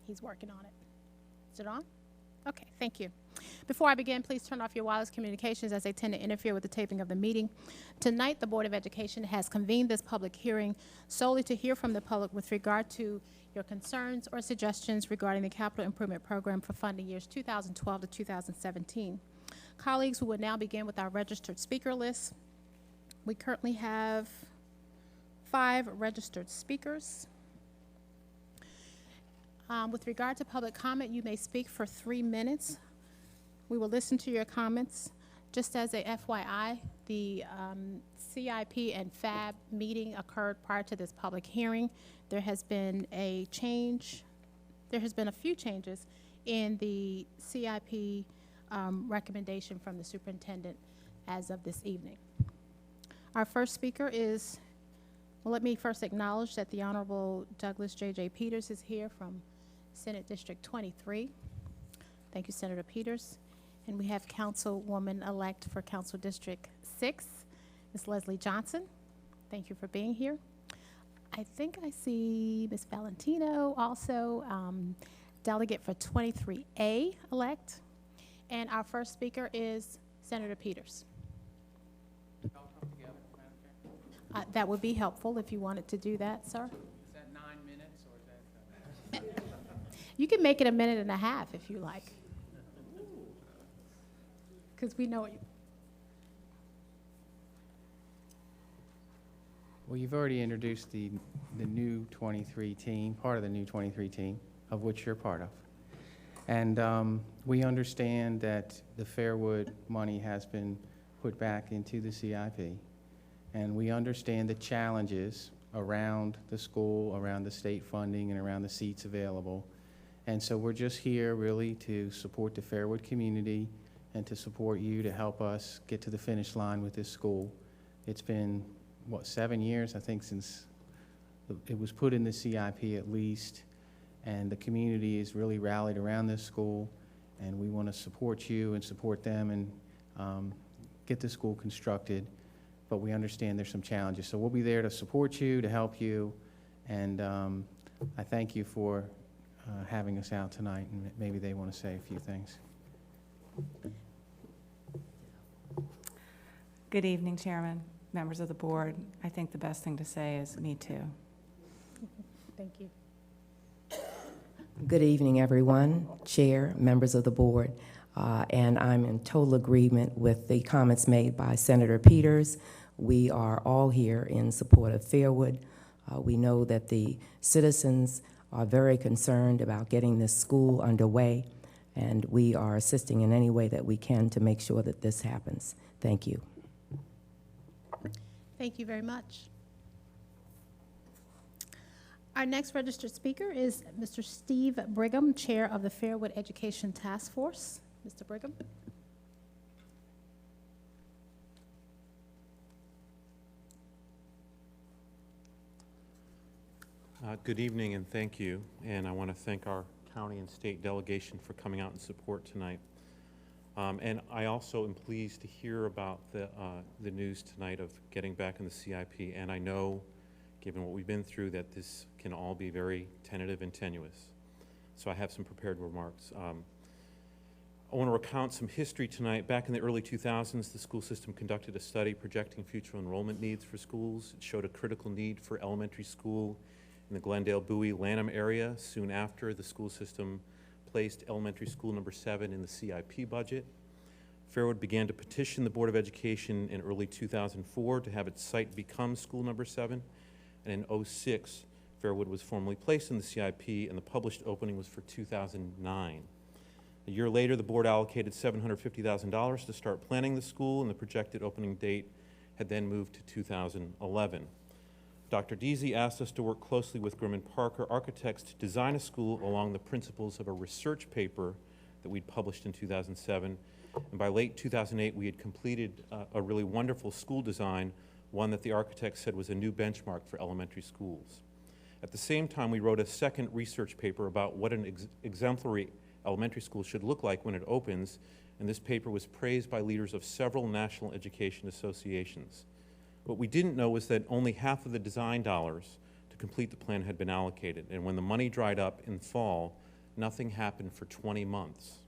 He's working on it. Is it on? Okay, thank you. Before I begin, please turn off your wireless communications as they tend to interfere with the taping of the meeting. Tonight, the Board of Education has convened this public hearing solely to hear from the public with regard to your concerns or suggestions regarding the capital improvement program for funding years 2012 to 2017. Colleagues, we will now begin with our registered speaker list. We currently have 5 registered speakers. With regard to public comment, you may speak for 3 minutes. We will listen to your comments. Just as a FYI, the CIP and FAB meeting occurred prior to this public hearing. There has been a change. There has been a few changes in the CIP recommendation from the superintendent as of this evening. Our first speaker is, well, let me first acknowledge that the Honorable Douglas J.J. Peters is here from Senate District 23. Thank you, Senator Peters. And we have Councilwoman-elect for Council District 6, Ms. Leslie Johnson. Thank you for being here. I think I see Ms. Valentino also, delegate for 23A elect. And our first speaker is Senator Peters. That would be helpful if you wanted to do that, sir. Is that 9 minutes or is that? You can make it 1.5 minutes if you like. Because we know what you... Well, you've already introduced the new 23 team, part of the new 23 team, of which you're part of. And we understand that the Fairwood money has been put back into the CIP. And we understand the challenges around the school, around the state funding, and around the seats available. And so we're just here really to support the Fairwood community and to support you to help us get to the finish line with this school. It's been, what, 7 years, I think, since it was put in the CIP at least. And the community is really rallied around this school. And we want to support you and support them and get the school constructed. But we understand there's some challenges. So we'll be there to support you, to help you, and I thank you for having us out tonight, and maybe they want to say a few things. Good evening, Chairman, members of the board. I think the best thing to say is me too. Thank you. Good evening, everyone, Chair, members of the board, and I'm in total agreement with the comments made by Senator Peters. We are all here in support of Fairwood. We know that the citizens are very concerned about getting this school underway, and we are assisting in any way that we can to make sure that this happens. Thank you. Thank you very much. Our next registered speaker is Mr. Steve Brigham, Chair of the Fairwood Education Task Force. Mr. Brigham. Good evening and thank you. And I want to thank our county and state delegation for coming out in support tonight. And I also am pleased to hear about the news tonight of getting back in the CIP. And I know, given what we've been through, that this can all be very tentative and tenuous. So I have some prepared remarks. I want to recount some history tonight. Back in the early 2000s, the school system conducted a study projecting future enrollment needs for schools. It showed a critical need for elementary school in the Glendale, Bowie, Lanham area. Soon after, the school system placed elementary school number 7 in the CIP budget. Fairwood began to petition the Board of Education in early 2004 to have its site become school number 7. And in 2006, Fairwood was formally placed in the CIP, and the published opening was for 2009. A year later, the board allocated $750,000 to start planning the school, and the projected opening date had then moved to 2011. Dr. Deasy asked us to work closely with Grimm & Parker architects to design a school along the principles of a research paper that we'd published in 2007. And by late 2008, we had completed a really wonderful school design, one that the architects said was a new benchmark for elementary schools. At the same time, we wrote a second research paper about what an exemplary elementary school should look like when it opens, and this paper was praised by leaders of several national education associations. What we didn't know was that only half of the design dollars to complete the plan had been allocated, and when the money dried up in fall, nothing happened for 20 months.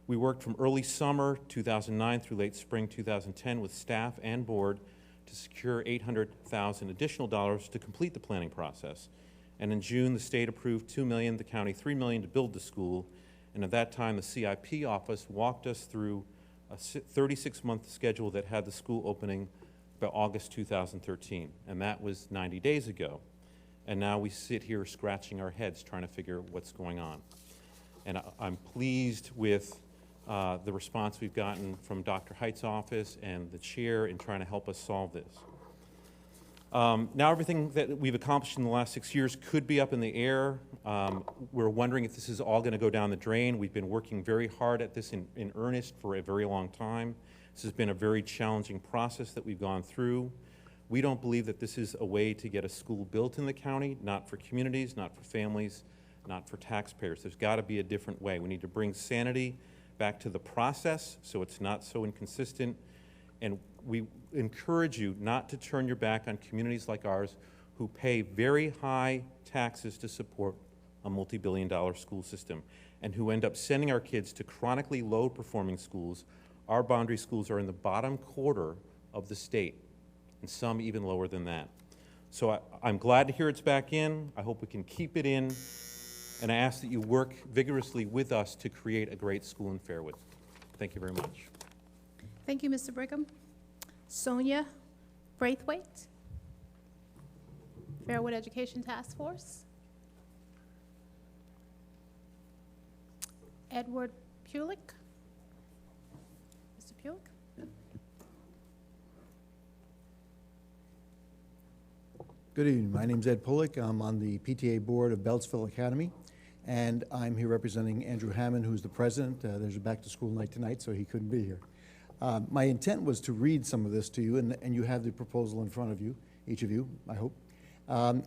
We worked from early summer 2009 through late spring 2010 with staff and board to secure $800,000 additional dollars to complete the planning process. And in June, the state approved $2 million, the county $3 million to build the school. And at that time, the CIP office walked us through a 36-month schedule that had the school opening by August 2013. And that was 90 days ago. And now we sit here scratching our heads trying to figure what's going on. And I'm pleased with the response we've gotten from Dr. Height's office and the chair in trying to help us solve this. Now everything that we've accomplished in the last 6 years could be up in the air. We're wondering if this is all going to go down the drain. We've been working very hard at this in earnest for a very long time. This has been a very challenging process that we've gone through. We don't believe that this is a way to get a school built in the county, not for communities, not for families, not for taxpayers. There's got to be a different way. We need to bring sanity back to the process so it's not so inconsistent. And we encourage you not to turn your back on communities like ours who pay very high taxes to support a multi-billion-dollar school system and who end up sending our kids to chronically low-performing schools. Our boundary schools are in the bottom quarter of the state, and some even lower than that. So I'm glad to hear it's back in. I hope we can keep it in, and I ask that you work vigorously with us to create a great school in Fairwood. Thank you very much. Thank you, Mr. Brigham. Sonia Braithwaite, Fairwood Education Task Force. Edward Pulick. Mr. Pulick. Good evening. My name's Ed Pulick. I'm on the PTA board of Beltsville Academy, and I'm here representing Andrew Hammond, who's the president. There's a back-to-school night tonight, so he couldn't be here. My intent was to read some of this to you, and you have the proposal in front of you, each of you, I hope. But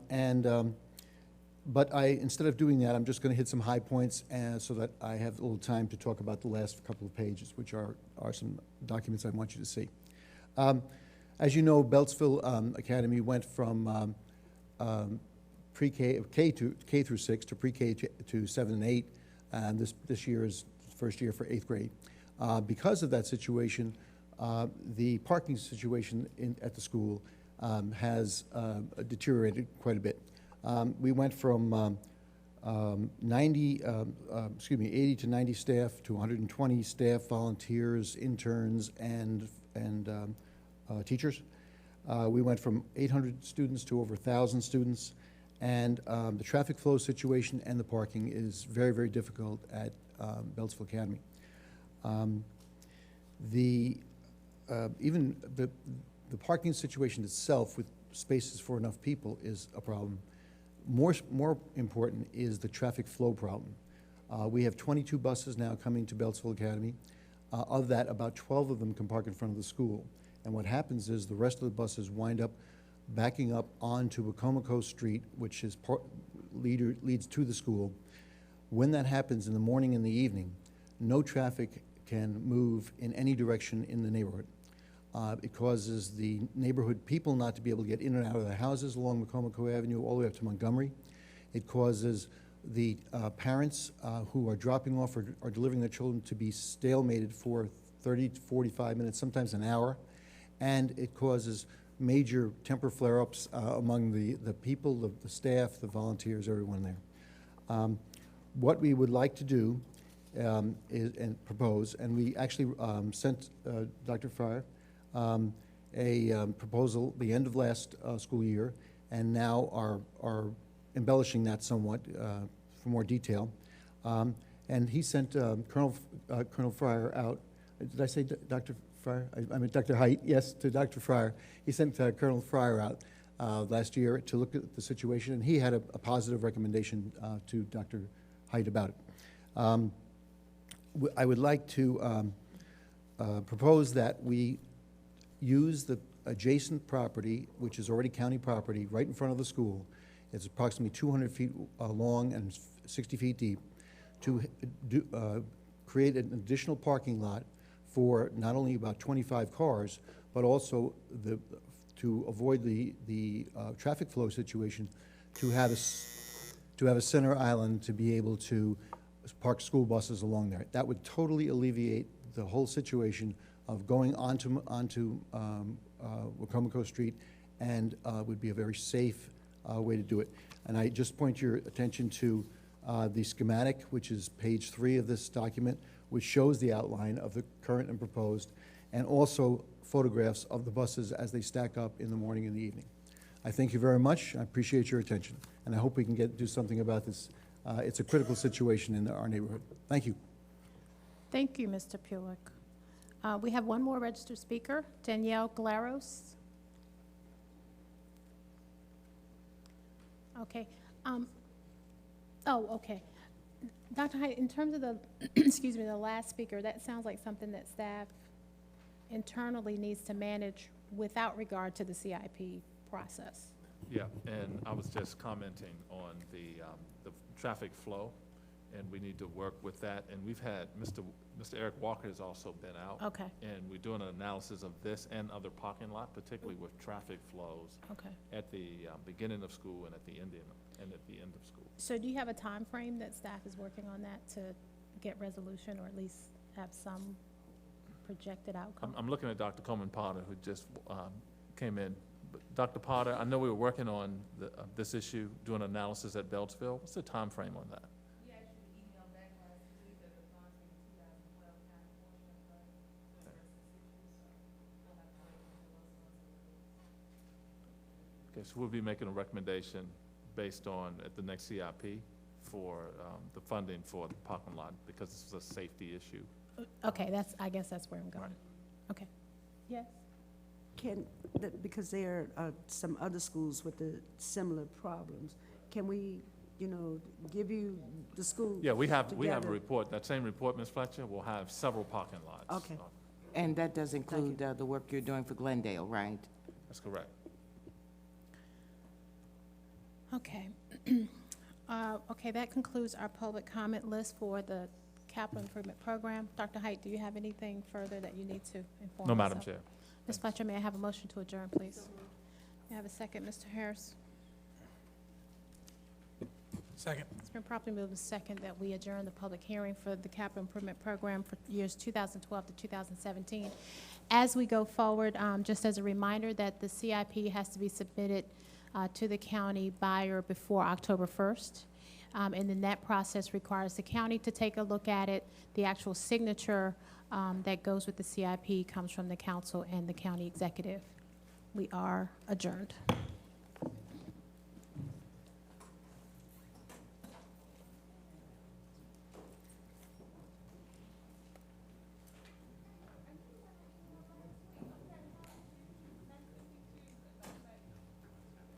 instead of doing that, I'm just going to hit some high points so that I have a little time to talk about the last couple of pages, which are some documents I want you to see. As you know, Beltsville Academy went from pre-K K through 6 to pre-K to 7 and 8, and this year is the first year for 8th grade. Because of that situation, the parking situation at the school has deteriorated quite a bit. We went from 80 to 90 staff to 120 staff, volunteers, interns, and teachers. We went from 800 students to over 1,000 students, and the traffic flow situation and the parking is very, very difficult at Beltsville Academy. Even the parking situation itself with spaces for enough people is a problem. More important is the traffic flow problem. We have 22 buses now coming to Beltsville Academy. Of that, about 12 of them can park in front of the school. And what happens is the rest of the buses wind up backing up onto Wacomico Street, which is leads to the school. When that happens in the morning and the evening, no traffic can move in any direction in the neighborhood. It causes the neighborhood people not to be able to get in and out of their houses along Wacomico Avenue all the way up to Montgomery. It causes the parents who are dropping off or delivering their children to be stalemated for 30 to 45 minutes, sometimes an hour. And it causes major temper flare-ups among the people, the staff, the volunteers, everyone there. What we would like to do and propose, and we actually sent Dr. Fryer a proposal the end of last school year, and now are embellishing that somewhat for more detail. And he sent Colonel Fryer out. Did I say Dr. Fryer? I mean Dr. Height, yes, to Dr. Fryer. He sent Colonel Fryer out last year to look at the situation, and he had a positive recommendation to Dr. Height about it. I would like to propose that we use the adjacent property, which is already county property, right in front of the school. It's approximately 200 feet long and 60 feet deep, to create an additional parking lot for not only about 25 cars, but also to avoid the traffic flow situation, to to have a center island to be able to park school buses along there. That would totally alleviate the whole situation of going onto Wacomico Street, and would be a very safe way to do it. And I just point your attention to the schematic, which is page 3 of this document, which shows the outline of the current and proposed, and also photographs of the buses as they stack up in the morning and the evening. I thank you very much. I appreciate your attention, and I hope we can do something about this. It's a critical situation in our neighborhood. Thank you. Thank you, Mr. Pulick. We have one more registered speaker, Danielle Glaros. Okay. Okay. Dr. Hyde, in terms of the, excuse me, the last speaker, that sounds like something that staff internally needs to manage without regard to the CIP process. Yeah, and I was just commenting on the traffic flow, and we need to work with that. And we've had, Mr. Eric Walker has also been out. Okay. And we're doing an analysis of this and other parking lot, particularly with traffic flows Okay. at the beginning of school and at the end of school. So do you have a time frame that staff is working on that to get resolution, or at least have some projected outcome? I'm looking at Dr. Coleman Potter, who just came in. But Dr. Potter, I know we were working on this issue, doing analysis at Beltsville. What's the time frame on that? You actually emailed back last week the response from 2012 kind of portion of the versus issue, so we'll have to wait until those funds are released. Okay, so we'll be making a recommendation based on at the next CIP for the funding for the parking lot, because this is a safety issue. Okay, I guess that's where I'm going. Okay. Yes? Because there are some other schools with the similar problems, can we, give you the school? Yeah, we have a together? report, that same report, Ms. Fletcher, will have several parking lots. Okay. And that does include you. the work you're doing for Glendale, right? That's correct. Okay. Okay, that concludes our public comment list for the capital improvement program. Dr. Height, do you have anything further that you need to inform No, us Madam of? Chair. Ms. Fletcher, may I have a motion to adjourn, please? May I have a second, Mr. Harris? Second. It's been properly moved and second that we adjourn the public hearing for the capital improvement program for years 2012 to 2017. As we go forward, just as a reminder that the CIP has to be submitted to the county by or before October 1st. And then that process requires the county to take a look at it. The actual signature that goes with the CIP comes from the council and the county executive. We are adjourned.